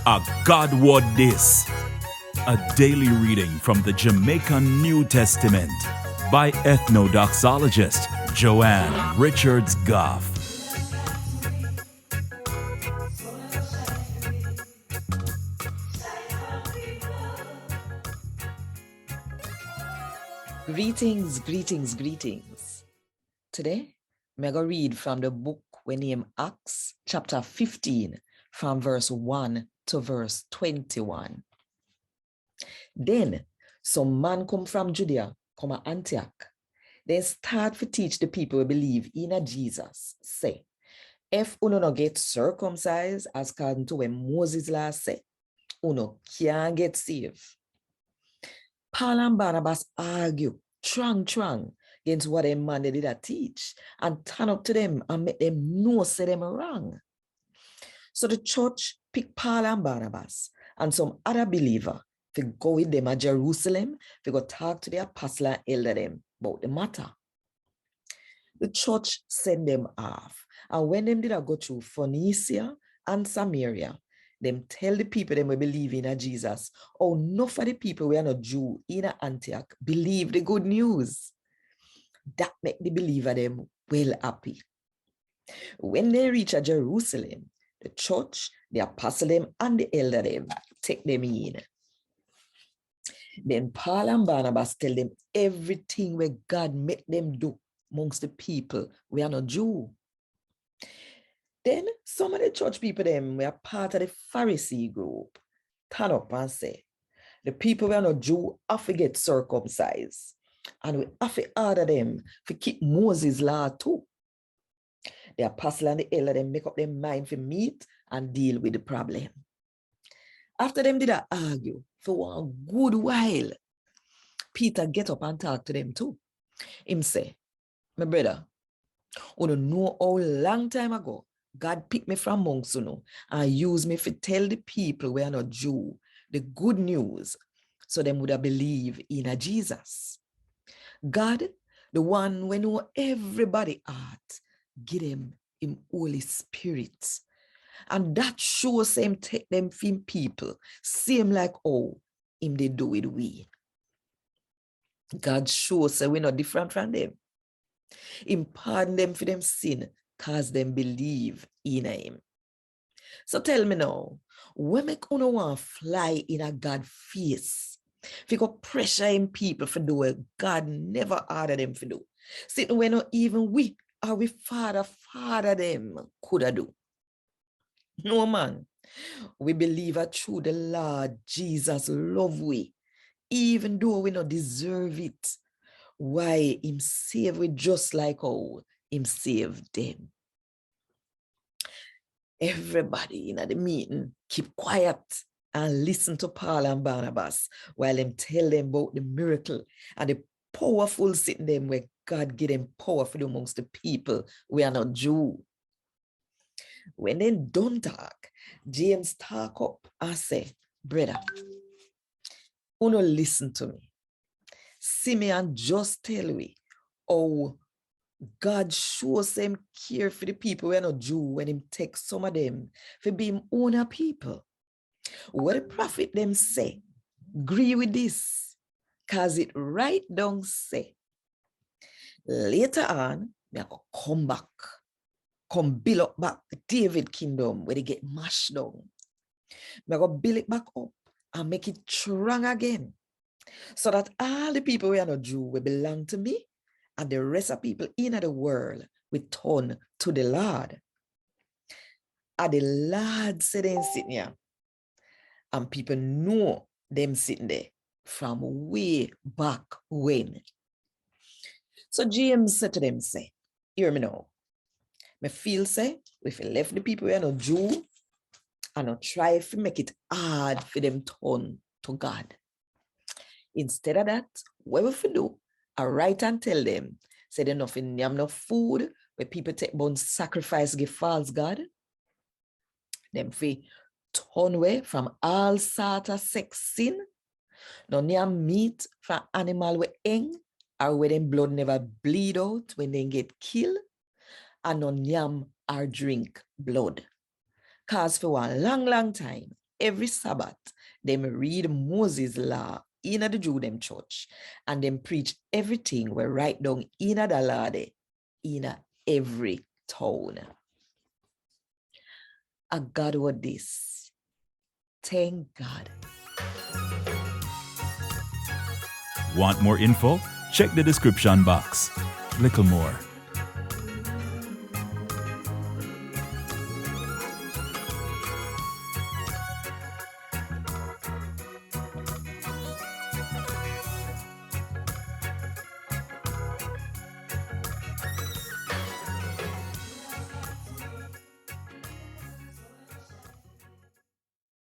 A God WOD this. A daily reading from the Jamaican New Testament by Ethnodoxologist Richards Goffe. Greetings, greetings, greetings. Today, I'm going to read from the book we name Acts chapter 15 from verse 1 to verse 21. Then, some man come from Judea, come to Antioch. They start to teach the people who believe in a Jesus, say, if uno no get circumcised as according to when Moses last say, uno can't get saved. Paul and Barnabas argue, trang, against what a man they did a teach and turn up to them and make them know say them wrong. So the church picked Paul and Barnabas and some other believer to go with them at Jerusalem to go talk to the apostle and elder them about the matter. The church sent them off, and when them did go through Phoenicia and Samaria, them tell the people them we believe in a Jesus. Oh, enough of the people we are not Jew in Antioch believe the good news. That make the believer them well happy. When they reach a Jerusalem, the church, the apostle them, and the elder them take them in. Then Paul and Barnabas tell them everything where God make them do amongst the people we are not Jew. Then some of the church people them were part of the Pharisee group turn up and say, the people we are not Jew have to get circumcised, and we have to order them to keep Moses' law too. The apostle and the elder them make up their mind to meet and deal with the problem. After them did argue for one good while, Peter get up and talk to them too. Him say, my brother, you don't know how long time ago God picked me from amongst you and used me to tell the people we are not Jew the good news so them would have believe in a Jesus. God, the one we know everybody heart, give them him Holy Spirit. And that shows him take them from people, same like how him they do it we. God shows say we're not different from them. Him pardon them for them sin, cause them believe in him. So tell me now, when make uno want fly in a God face? If you go pressure in people for do what God never ordered them to do. Sitting when not even we or we father them could do. No man. We believe that through the Lord Jesus love we, even though we not deserve it. Why him save we just like how him save them. Everybody in the meeting keep quiet and listen to Paul and Barnabas while them tell them about the miracle and the powerful sitting them where God give them power for amongst the people we are not Jew. When they don't talk, James talk up and say, brother, uno listen to me. See me and just tell me how God shows him care for the people who are not Jew when him take some of them for being own people. What the prophet them say, agree with this, cause it right down say, later on, they come back, come build up back the David kingdom where they get mashed down. They go build it back up and make it strong again, so that all the people who are not Jew will belong to me, and the rest of people in the world will turn to the Lord. And the Lord said them sitting here, and people know them sitting there from way back when. So James said to them, say, hear me now. Me feel say, if you left the people who are not Jew, and not try to make it hard for them turn to God. Instead of that, what we do, I write and tell them, say they nothing, you have no food where people take bone sacrifice, give false God. Them fi turn away from all sort of sex sin. No near meat for animal we hang or where them blood never bleed out when they get killed. And no yam or drink blood. Cause for a long time, every Sabbath, them read Moses' law in the Jew them church, and them preach everything we write down in the law in every town. A God what this. Thank God. Want more info? Check the description box. Little more.